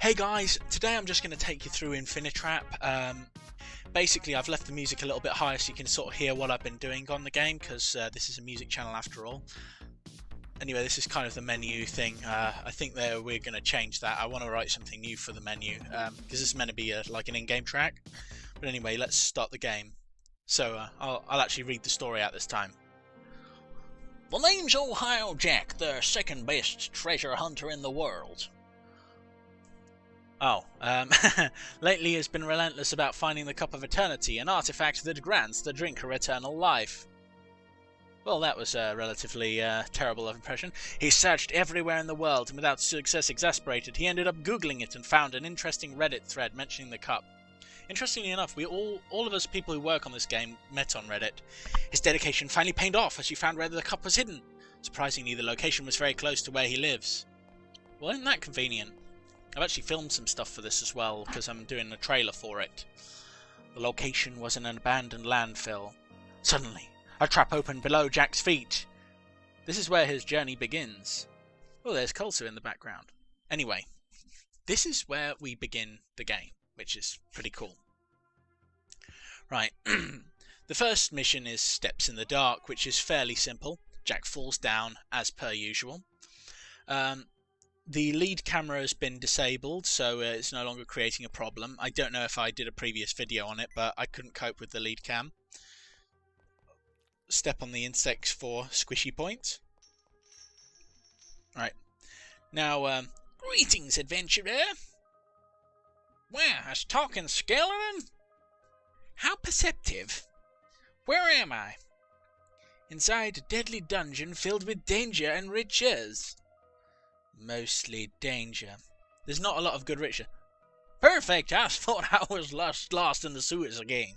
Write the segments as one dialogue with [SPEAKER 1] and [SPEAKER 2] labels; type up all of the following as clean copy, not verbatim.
[SPEAKER 1] Hey guys, today I'm just going to take you through Infinitrap. Basically I've left the music a little bit higher so you can sort of hear what I've been doing on the game, because this is a music channel after all. Anyway, this is kind of the menu thing. I think that we're going to change that. I want to write something new for the menu, because this is meant to be like an in-game track. But anyway, let's start the game. So I'll actually read the story out this time. The name's Ohio Jack, the second best treasure hunter in the world. Lately has been relentless about finding the Cup of Eternity, an artifact that grants the drinker eternal life. Well, that was a relatively terrible impression. He searched everywhere in the world, and without success exasperated, he ended up Googling it and found an interesting Reddit thread mentioning the cup. Interestingly enough, we all of us people who work on this game met on Reddit. His dedication finally paid off as he found where the cup was hidden. Surprisingly, the location was very close to where he lives. Well, isn't that convenient? I've actually filmed some stuff for this as well, because I'm doing a trailer for it. The location was an abandoned landfill. Suddenly, a trap opened below Jack's feet. This is where his journey begins. Oh, there's Culser in the background. Anyway, this is where we begin the game, which is pretty cool. Right, the first mission is Steps in the Dark, which is fairly simple. Jack falls down, as per usual. The lead camera has been disabled, so it's no longer creating a problem. I don't know if I did a previous video on it, but I couldn't cope with the lead cam. Step on the insects for squishy points. Right. Now, greetings, adventurer. Wow, a talking skeleton? How perceptive. Where am I? Inside a deadly dungeon filled with danger and riches. Mostly danger. There's not a lot of good riches. Perfect! I thought I was lost in the sewers again.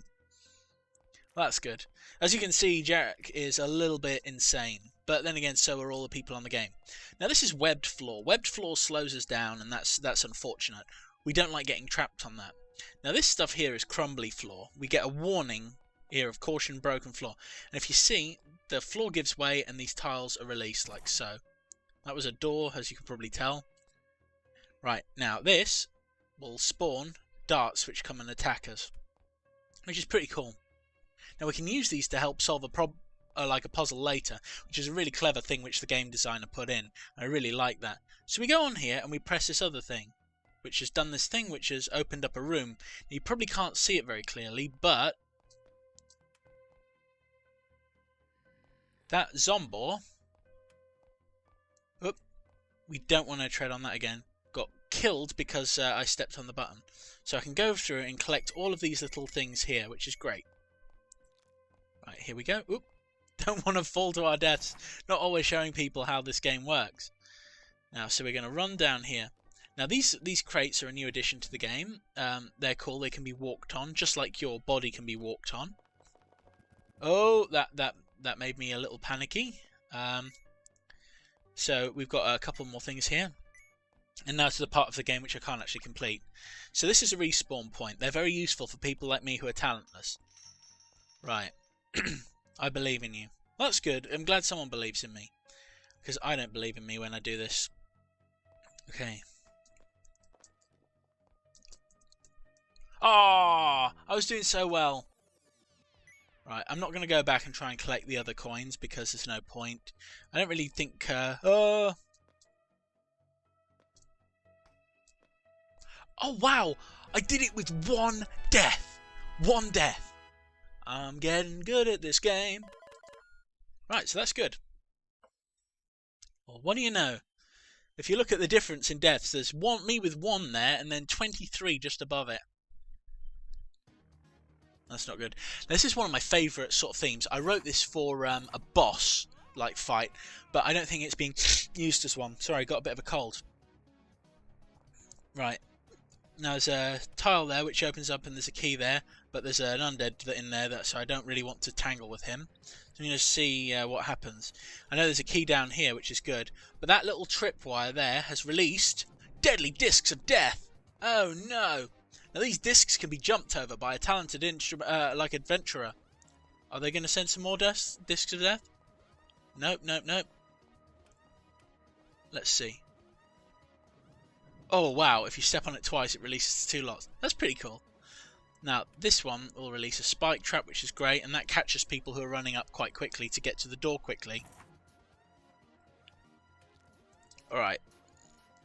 [SPEAKER 1] Well, that's good. As you can see, Jack is a little bit insane. But then again, so are all the people on the game. Now this is webbed floor. Webbed floor slows us down, and that's unfortunate. We don't like getting trapped on that. Now this stuff here is crumbly floor. We get a warning here of caution, broken floor. And if you see, the floor gives way and these tiles are released like so. That was a door, as you can probably tell. Right, now this will spawn darts which come and attack us, which is pretty cool. Now we can use these to help solve a puzzle later, which is a really clever thing which the game designer put in. I really like that. So we go on here and we press this other thing, which has done this thing which has opened up a room. Now, you probably can't see it very clearly, but that zombie... Oop, we don't want to tread on that again. Got killed because I stepped on the button. So I can go through and collect all of these little things here, which is great. Right, here we go. Oop, don't want to fall to our deaths. Not always showing people how this game works. Now, so we're going to run down here. Now these crates are a new addition to the game. They're cool. They can be walked on, just like your body can be walked on. Oh, that made me a little panicky. So we've got a couple more things here. And now to the part of the game which I can't actually complete. So this is a respawn point. They're very useful for people like me who are talentless. Right. I believe in you. Well, that's good. I'm glad someone believes in me. Because I don't believe in me when I do this. Okay. Ah, I was doing so well. Right, I'm not going to go back and try and collect the other coins because there's no point. I don't really think... Oh, wow! I did it with one death! One death! I'm getting good at this game. Right, so that's good. Well, what do you know? If you look at the difference in deaths, there's me with 1 there, and then 23 just above it. That's not good. Now, this is one of my favourite sort of themes. I wrote this for a boss-like fight, but I don't think it's being used as one. Sorry, I got a bit of a cold. Right. Now, there's a tile there which opens up and there's a key there, but there's an undead in there, so I don't really want to tangle with him. So I'm going to see what happens. I know there's a key down here, which is good, but that little tripwire there has released deadly discs of death. Oh, no. Now these discs can be jumped over by a talented adventurer. Are they going to send some more discs of death? Nope, nope, nope. Let's see. Oh wow, if you step on it twice it releases 2 lots. That's pretty cool. Now this one will release a spike trap, which is great, and that catches people who are running up quite quickly to get to the door quickly. Alright,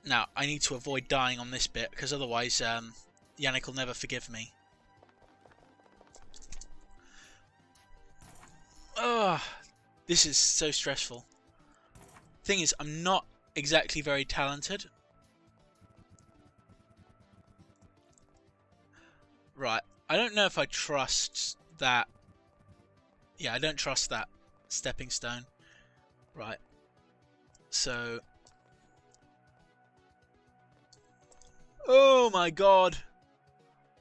[SPEAKER 1] now I need to avoid dying on this bit, because otherwise Yannick will never forgive me. Ugh, this is so stressful. Thing is, I'm not exactly very talented. Right, I don't know if I trust that. Yeah, I don't trust that stepping stone. Right, so... Oh my god!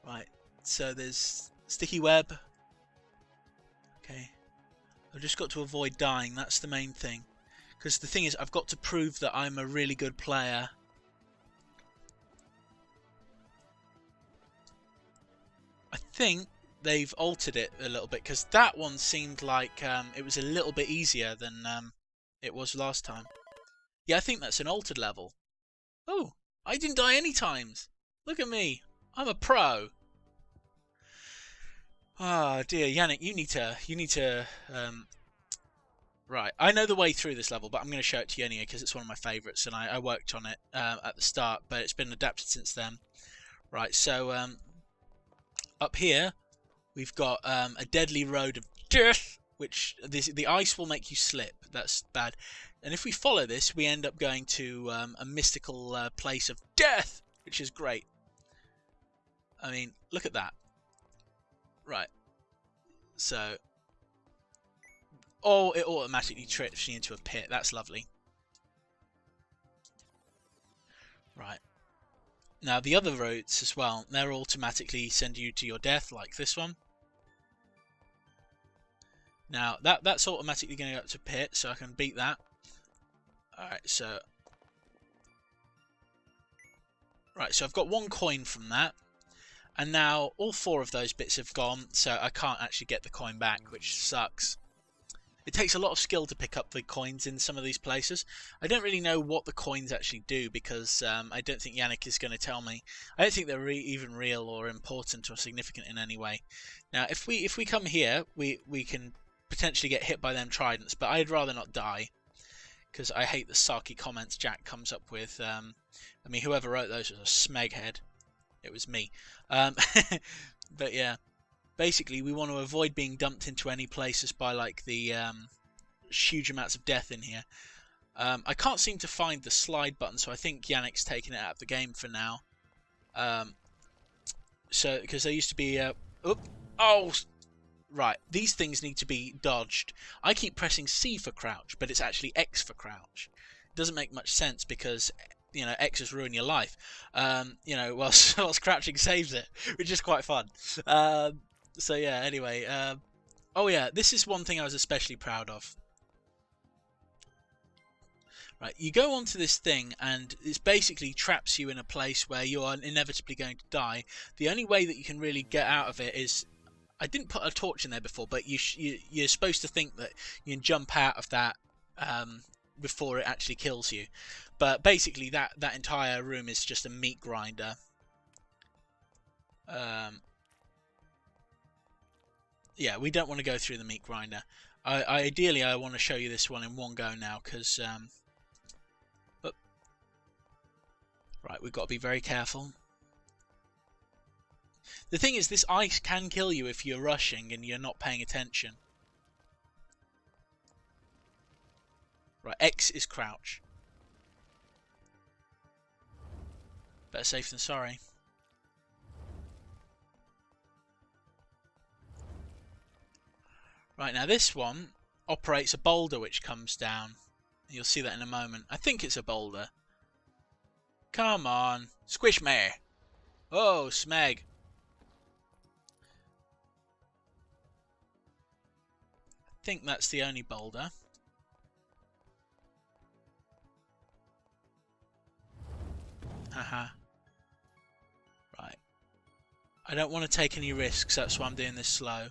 [SPEAKER 1] Right, so there's sticky web. Okay, I've just got to avoid dying, that's the main thing. Because the thing is, I've got to prove that I'm a really good player. I think they've altered it a little bit, because that one seemed like it was a little bit easier than it was last time. Yeah, I think that's an altered level. Oh, I didn't die any times. Look at me. I'm a pro. Ah, dear, Yannick, you need to. Right, I know the way through this level, but I'm going to show it to you anyway because it's one of my favourites, and I worked on it at the start, but it's been adapted since then. Right, so up here we've got a deadly road of death, which the ice will make you slip. That's bad. And if we follow this, we end up going to a mystical place of death, which is great. I mean, look at that. Right. So, oh, it automatically trips you into a pit. That's lovely. Right. Now, the other roads as well, they'll automatically send you to your death, like this one. Now, that's automatically going to go up to pit, so I can beat that. Alright, so... Right, so I've got 1 coin from that. And now all 4 of those bits have gone, so I can't actually get the coin back, which sucks. It takes a lot of skill to pick up the coins in some of these places. I don't really know what the coins actually do, because I don't think Yannick is going to tell me. I don't think they're even real or important or significant in any way. Now, if we come here, we can potentially get hit by them tridents, but I'd rather not die, because I hate the sarky comments Jack comes up with. I mean, whoever wrote those was a smeghead. It was me. But yeah, basically we want to avoid being dumped into any places by like the huge amounts of death in here. I can't seem to find the slide button, so I think Yannick's taken it out of the game for now. So because there used to be oh, right, these things need to be dodged. I keep pressing C for crouch, but it's actually X for crouch. It doesn't make much sense because, you know, X's ruin your life. You know, whilst crouching saves it, which is quite fun. So yeah, anyway. Oh yeah, this is one thing I was especially proud of. Right, you go onto this thing and it basically traps you in a place where you are inevitably going to die. The only way that you can really get out of it is... I didn't put a torch in there before, but you're supposed to think that you can jump out of that before it actually kills you. But basically that entire room is just a meat grinder. Yeah, we don't want to go through the meat grinder. Ideally, I want to show you this one in one go now, because... Right, we've got to be very careful. The thing is, this ice can kill you if you're rushing and you're not paying attention. Right, X is crouch. Better safe than sorry. Right, now this one operates a boulder which comes down. You'll see that in a moment. I think it's a boulder. Come on. Squish me. Oh, smeg. I think that's the only boulder. Haha. Right. I don't want to take any risks, that's why I'm doing this slow.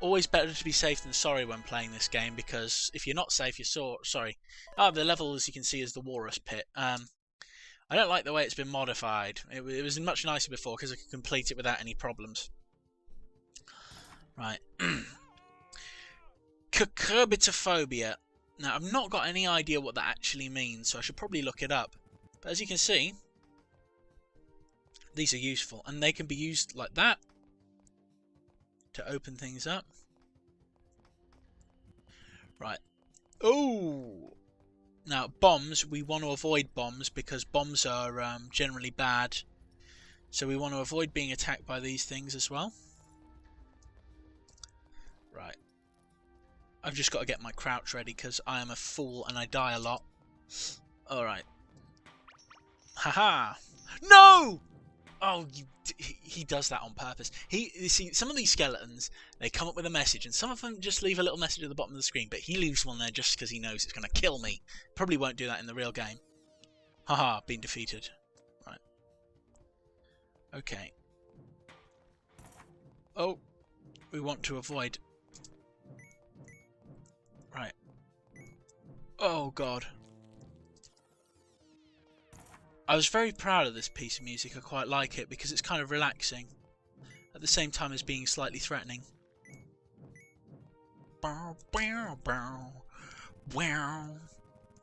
[SPEAKER 1] Always better to be safe than sorry when playing this game, because if you're not safe, you're sorry. The level, as you can see, is the Walrus Pit. I don't like the way it's been modified. It was much nicer before because I could complete it without any problems. Right. Cucurbitophobia. Now, I've not got any idea what that actually means, so I should probably look it up. But as you can see, these are useful, and they can be used like that to open things up. Right. Oh! Now, bombs, we want to avoid bombs because bombs are generally bad. So we want to avoid being attacked by these things as well. Right. I've just got to get my crouch ready because I am a fool and I die a lot. Alright. Haha! No! Oh, he does that on purpose. You see, some of these skeletons, they come up with a message, and some of them just leave a little message at the bottom of the screen, but he leaves one there just because he knows it's going to kill me. Probably won't do that in the real game. Haha, been defeated. Right. Okay. Oh, we want to avoid. Right. Oh, God. I was very proud of this piece of music. I quite like it because it's kind of relaxing at the same time as being slightly threatening.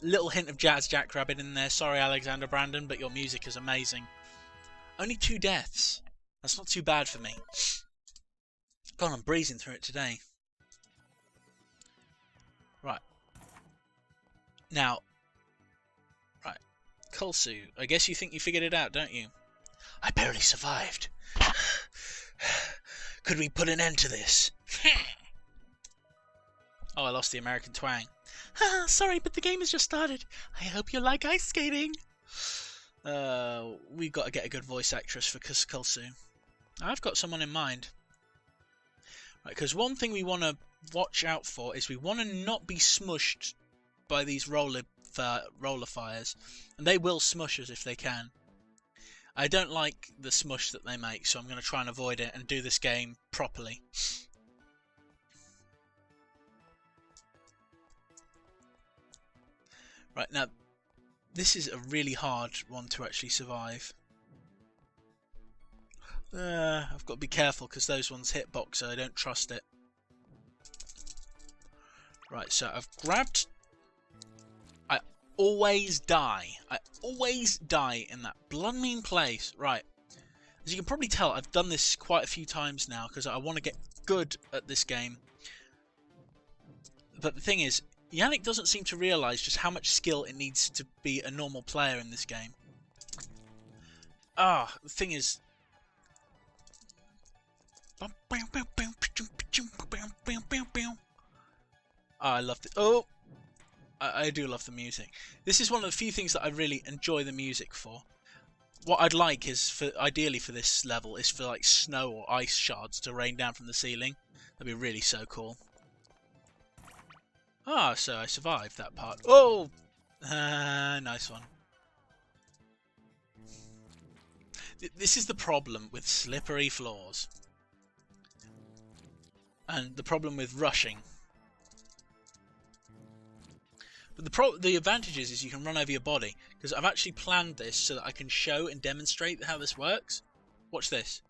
[SPEAKER 1] Little hint of Jazz Jackrabbit in there. Sorry, Alexander Brandon, but your music is amazing. Only 2 deaths. That's not too bad for me. God, I'm breezing through it today. Right. Now. Right. Kulsu, I guess you think you figured it out, don't you? I barely survived. Could we put an end to this? Oh, I lost the American twang. Sorry, but the game has just started. I hope you like ice skating. We've got to get a good voice actress for Kulsu. I've got someone in mind. Right, because one thing we want to watch out for is we want to not be smushed by these roller fires, and they will smush us if they can. I don't like the smush that they make, so I'm going to try and avoid it and do this game properly. Right, now this is a really hard one to actually survive. I've got to be careful because those ones hitbox, so I don't trust it. Right, so I've grabbed. I always die. I always die in that blood-mean place. Right. As you can probably tell, I've done this quite a few times now because I want to get good at this game. But the thing is, Yannick doesn't seem to realise just how much skill it needs to be a normal player in this game. The thing is... I love it. Oh! I do love the music. This is one of the few things that I really enjoy the music for. What I'd like is, ideally for this level, is for like snow or ice shards to rain down from the ceiling. That'd be really so cool. So I survived that part. Oh! Nice one. This is the problem with slippery floors. And the problem with rushing. But the advantage is you can run over your body. Because I've actually planned this so that I can show and demonstrate how this works. Watch this.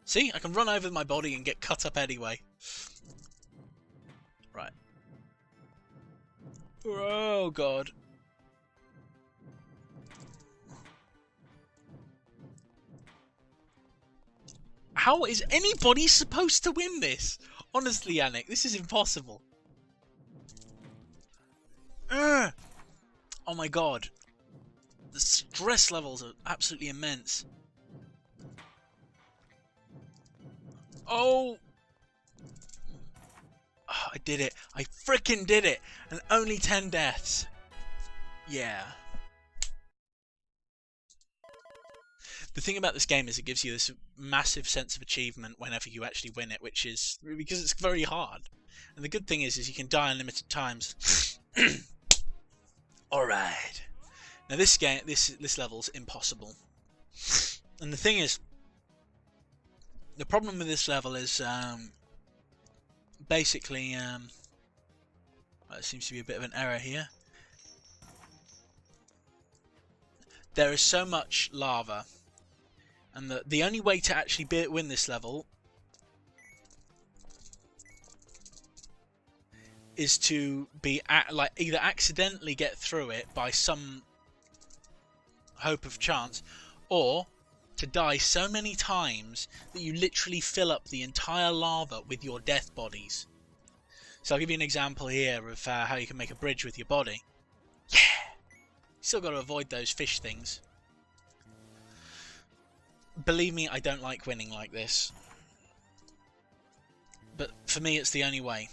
[SPEAKER 1] See? I can run over my body and get cut up anyway. Right. Oh, God. How is anybody supposed to win this? Honestly, Yannick, this is impossible. Oh my God. The stress levels are absolutely immense. Oh! I did it. I frickin' did it. And only 10 deaths. Yeah. The thing about this game is it gives you this massive sense of achievement whenever you actually win it, which is because it's very hard. And the good thing is you can die unlimited times. Alright. Now this game, this level's impossible. And the thing is, the problem with this level is basically, there seems to be a bit of an error here. There is so much lava, and the only way to actually win this level is to be either accidentally get through it by some hope of chance, or to die so many times that you literally fill up the entire lava with your death bodies. So I'll give you an example here of how you can make a bridge with your body. Yeah! Still got to avoid those fish things. Believe me, I don't like winning like this. But for me, it's the only way.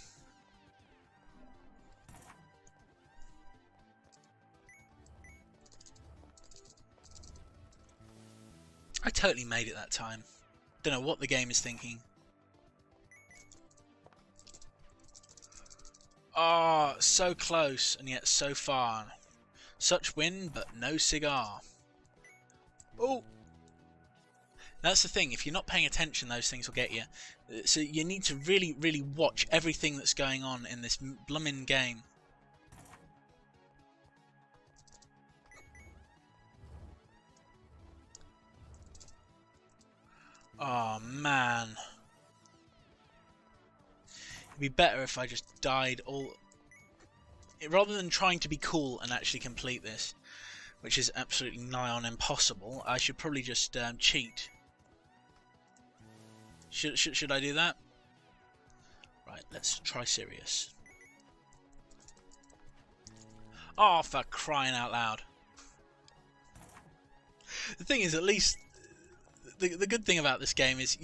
[SPEAKER 1] I totally made it that time. Don't know what the game is thinking. Oh, so close and yet so far. Such win, but no cigar. Oh! That's the thing, if you're not paying attention, those things will get you. So you need to really, really watch everything that's going on in this bloomin' game. Oh, man. It'd be better if I just died all... Rather than trying to be cool and actually complete this, which is absolutely nigh on impossible, I should probably just cheat. Should I do that? Right, let's try serious. Oh, for crying out loud. The thing is, at least... The good thing about this game is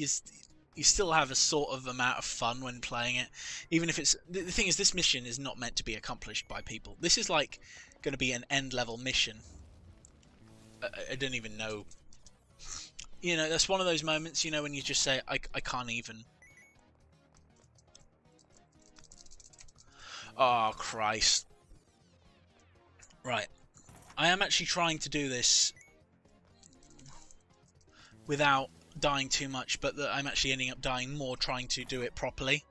[SPEAKER 1] you still have a sort of amount of fun when playing it, even if it's... The thing is, this mission is not meant to be accomplished by people. This is like going to be an end-level mission. I don't even know. You know, that's one of those moments, you know, when you just say, I can't even. Oh, Christ. Right. I am actually trying to do this without dying too much, but I'm actually ending up dying more trying to do it properly.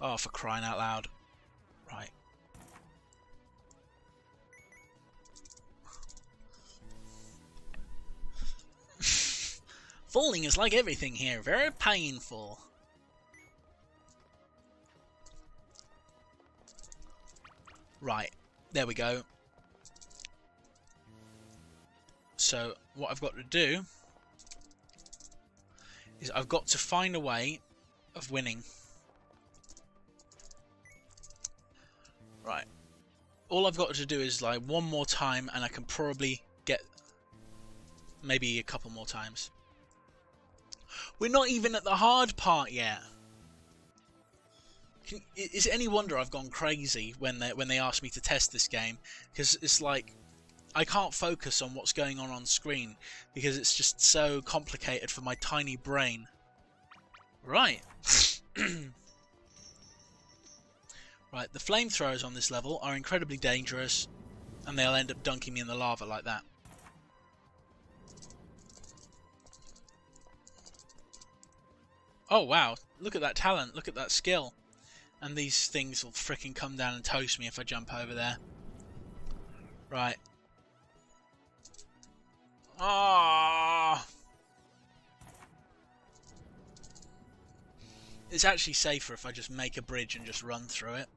[SPEAKER 1] Oh, for crying out loud. Right. Falling is like everything here, very painful. Right, there we go. So what I've got to do is I've got to find a way of winning. Right. All I've got to do is like one more time and I can probably get maybe a couple more times. We're not even at the hard part yet. Is it any wonder I've gone crazy when they asked me to test this game? Because it's like I can't focus on what's going on screen because it's just so complicated for my tiny brain. Right. Right, the flamethrowers on this level are incredibly dangerous and they'll end up dunking me in the lava like that. Oh wow, look at that talent, look at that skill. And these things will fricking come down and toast me if I jump over there. Right. Ah! It's actually safer if I just make a bridge and just run through it.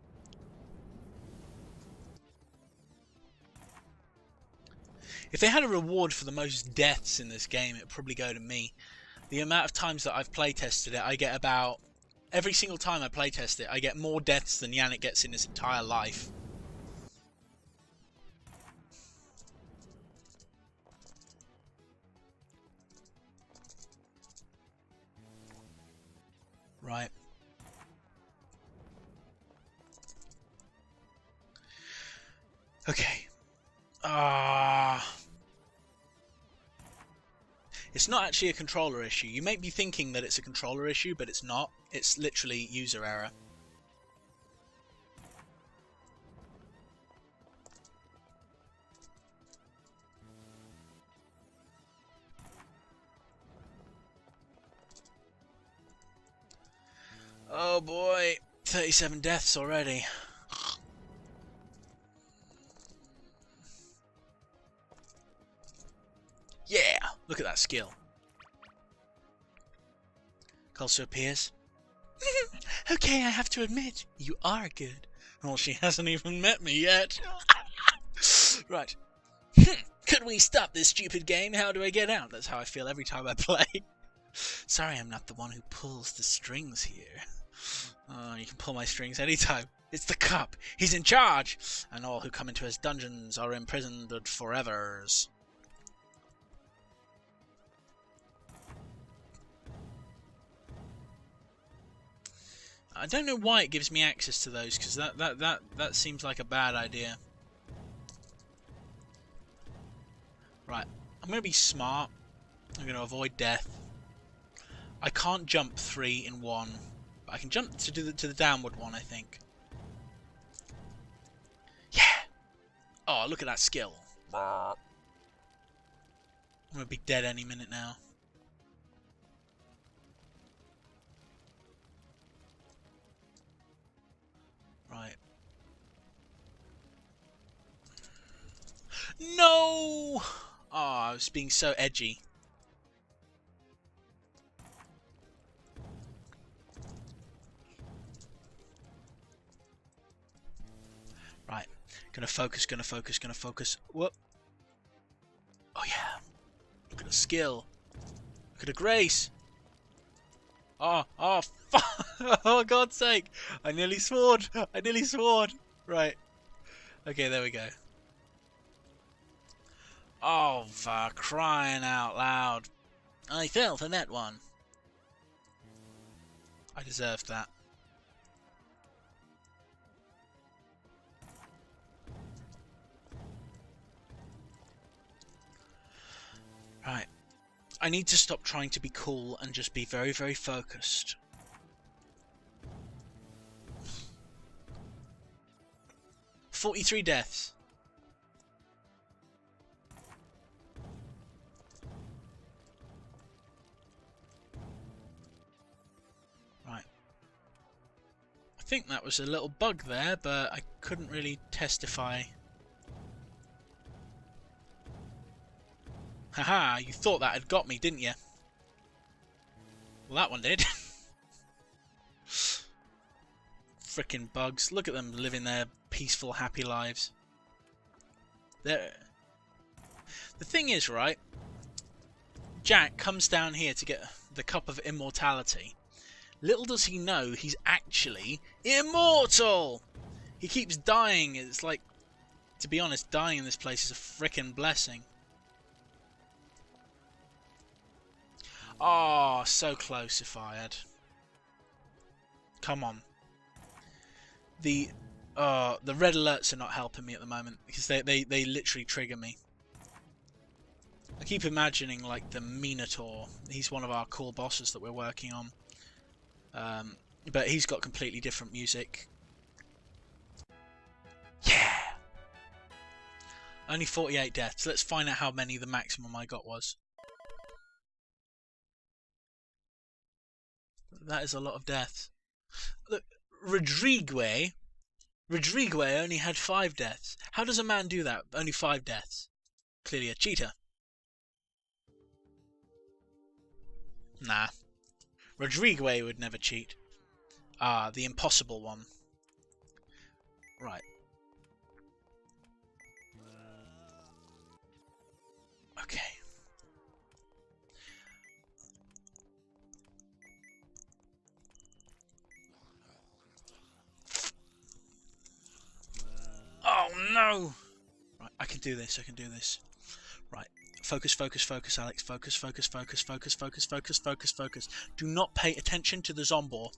[SPEAKER 1] If they had a reward for the most deaths in this game, it'd probably go to me. The amount of times that I've playtested it, I get about... Every single time I playtest it, I get more deaths than Yannick gets in his entire life. Right. Okay. It's not actually a controller issue. You may be thinking that it's a controller issue, but it's not. It's literally user error. Oh boy, 37 deaths already. Yeah, look at that skill. Also appears. Okay, I have to admit, you are good. Well, she hasn't even met me yet. Right. Could we stop this stupid game? How do I get out? That's how I feel every time I play. Sorry, I'm not the one who pulls the strings here. Oh, you can pull my strings anytime. It's the Cup. He's in charge. And all who come into his dungeons are imprisoned forevers. I don't know why it gives me access to those, because that seems like a bad idea. Right, I'm going to be smart. I'm going to avoid death. I can't jump 3 in 1, but I can jump to the downward one, I think. Yeah! Oh, look at that skill. I'm going to be dead any minute now. Right. No! Oh, I was being so edgy. Right. Gonna focus, gonna focus, gonna focus. Whoop. Oh yeah. Look at the skill. Look at the grace. Oh, fuck. Oh, God's sake. I nearly swored. I nearly swored. Right. Okay, there we go. Oh, for crying out loud. I fell for that one. I deserved that. Right. I need to stop trying to be cool and just be very, very focused. "43 deaths. Right. I think that was a little bug there, but I couldn't really testify. Haha, you thought that had got me, didn't you? Well, that one did. Frickin' bugs. Look at them living their peaceful, happy lives. The thing is, right, Jack comes down here to get the Cup of Immortality. Little does he know he's actually immortal! He keeps dying. It's like, to be honest, dying in this place is a frickin' blessing. Oh, so close if I had. Come on. The red alerts are not helping me at the moment, because they literally trigger me. I keep imagining like the Minotaur. He's one of our cool bosses that we're working on. But he's got completely different music. Yeah! Only 48 deaths. Let's find out how many the maximum I got was. That is a lot of deaths. Look, Rodrigue only had 5 deaths. How does a man do that? Only 5 deaths. Clearly a cheater. Nah. Rodrigue would never cheat. Ah, the impossible one. Right. Okay. Oh no! Right, I can do this, I can do this. Right. Focus, focus, focus, Alex. Focus, focus, focus, focus, focus, focus, focus, focus. Do not pay attention to the Zombor.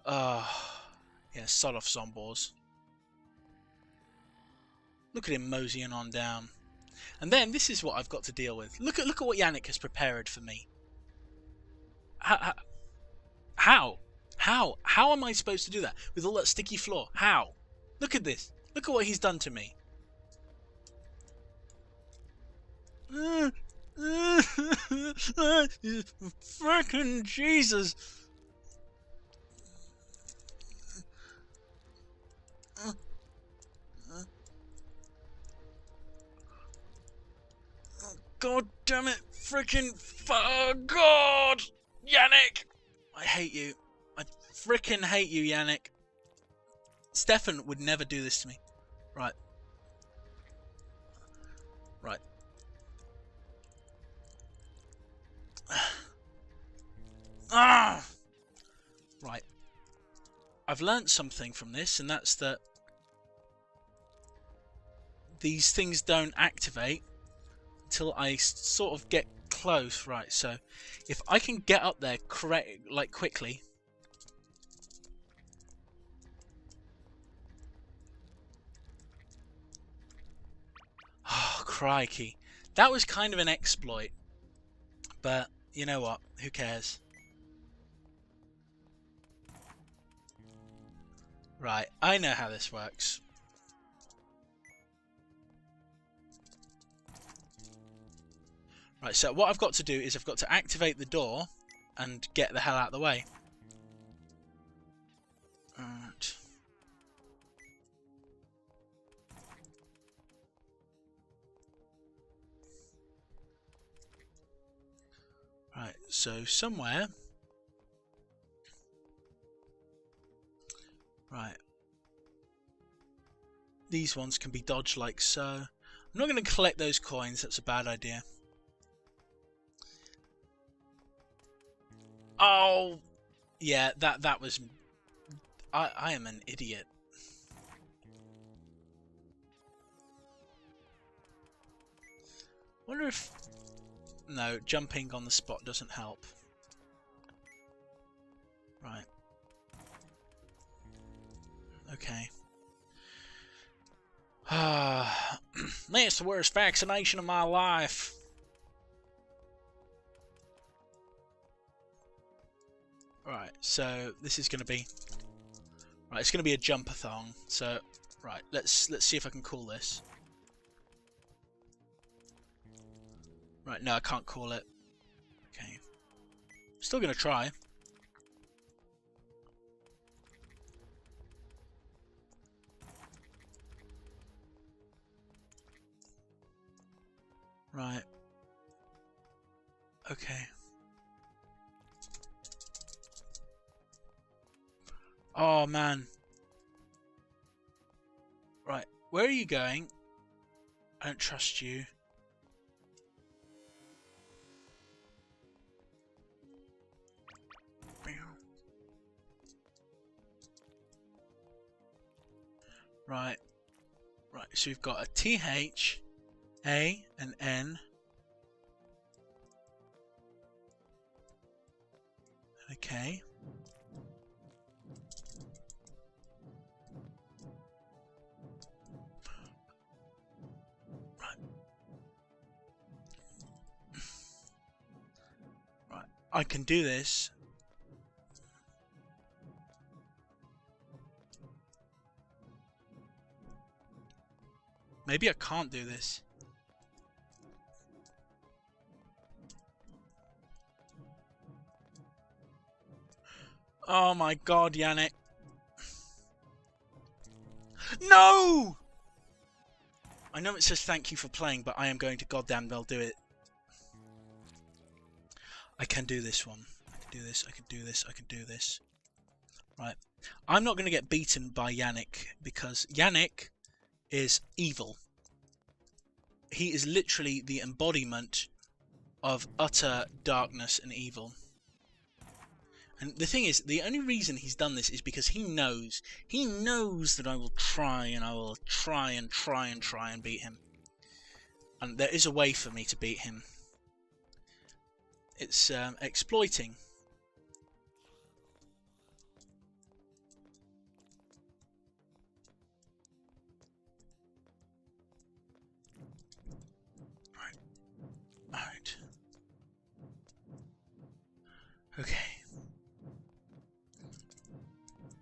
[SPEAKER 1] Yeah, sod off Zombors. Look at him moseying on down. And then this is what I've got to deal with. Look at what Yannick has prepared for me. How? How am I supposed to do that with all that sticky floor? How? Look at this. Look at what he's done to me. Frickin' Jesus. God damn it! Freaking God! Yannick! I hate you. I freaking hate you, Yannick. Stefan would never do this to me. Right. Right. Ah! Right. I've learnt something from this, and that's that these things don't activate until I sort of get close. Right, so if I can get up there quickly. Oh, crikey. That was kind of an exploit. But, you know what? Who cares? Right, I know how this works. Right, so what I've got to do is I've got to activate the door and get the hell out of the way. Right. Right, so somewhere... Right. These ones can be dodged like so. I'm not going to collect those coins, that's a bad idea. Oh! Yeah, that was... I am an idiot. Wonder if... No, jumping on the spot doesn't help. Right. Okay. That's the worst vaccination of my life. Right, so this is going to be... Right, it's going to be a jump-a-thon. So, right, let's see if I can call this. Right, no, I can't call it. Okay. Still going to try. Right. Okay. Oh, man. Right, where are you going? I don't trust you. Right. Right, so we've got a TH, A, and N. Okay. Right. Right, I can do this. Maybe I can't do this. Oh my god, Yannick. No! I know it says thank you for playing, but I am going to goddamn well do it. I can do this one. I can do this, I can do this, I can do this. Right. I'm not going to get beaten by Yannick, because Yannick is evil. He is literally the embodiment of utter darkness and evil. And the thing is, the only reason he's done this is because he knows that I will try and I will try and beat him. And there is a way for me to beat him. It's exploiting. Alright. Okay.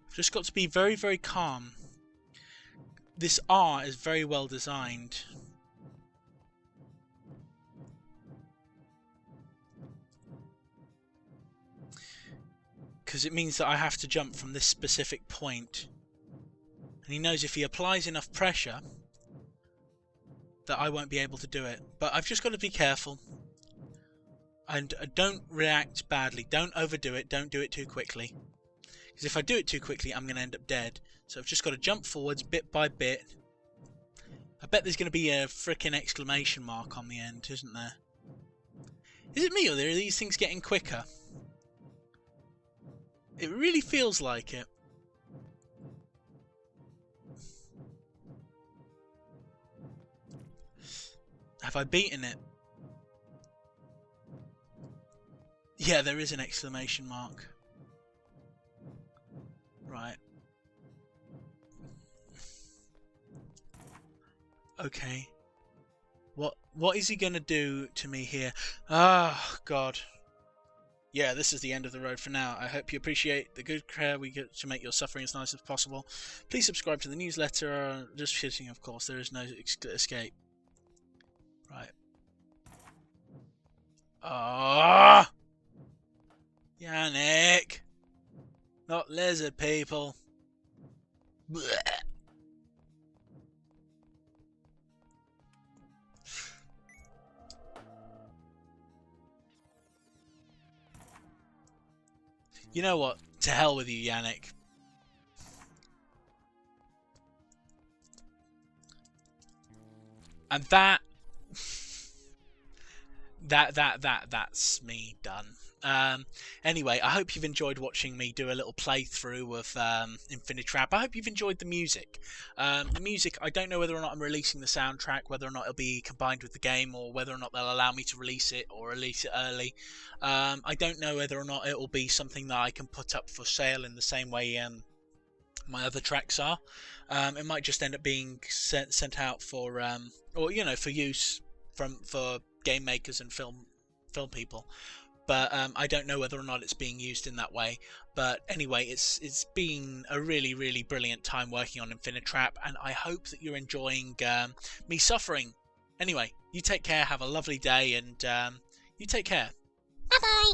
[SPEAKER 1] I've just got to be very, very calm. This R is very well designed. Because it means that I have to jump from this specific point. And he knows if he applies enough pressure, that I won't be able to do it. But I've just got to be careful. And don't react badly. Don't overdo it. Don't do it too quickly. Because if I do it too quickly, I'm going to end up dead. So I've just got to jump forwards bit by bit. I bet there's going to be a frickin' exclamation mark on the end, isn't there? Is it me, or are these things getting quicker? It really feels like it. Have I beaten it? Yeah, there is an exclamation mark. Right. Okay. What is he gonna do to me here? Ah, God. Yeah, this is the end of the road for now. I hope you appreciate the good care we get to make your suffering as nice as possible. Please subscribe to the newsletter. Just kidding, of course. There is no escape. Right. Ah, Yannick. Not lizard people. Blech. You know what? To hell with you, Yannick. And that's me done. Anyway, I hope you've enjoyed watching me do a little playthrough of Infinitrap. I hope you've enjoyed the music. The music, I don't know whether or not I'm releasing the soundtrack, whether or not it'll be combined with the game, or whether or not they'll allow me to release it or release it early. I don't know whether or not it will be something that I can put up for sale in the same way my other tracks are. It might just end up being sent out for, or you know, for use for game makers and film people. But I don't know whether or not it's being used in that way. But anyway, it's been a really brilliant time working on Infinitrap, and I hope that you're enjoying me suffering. Anyway, you take care, have a lovely day, and you take care. Bye bye.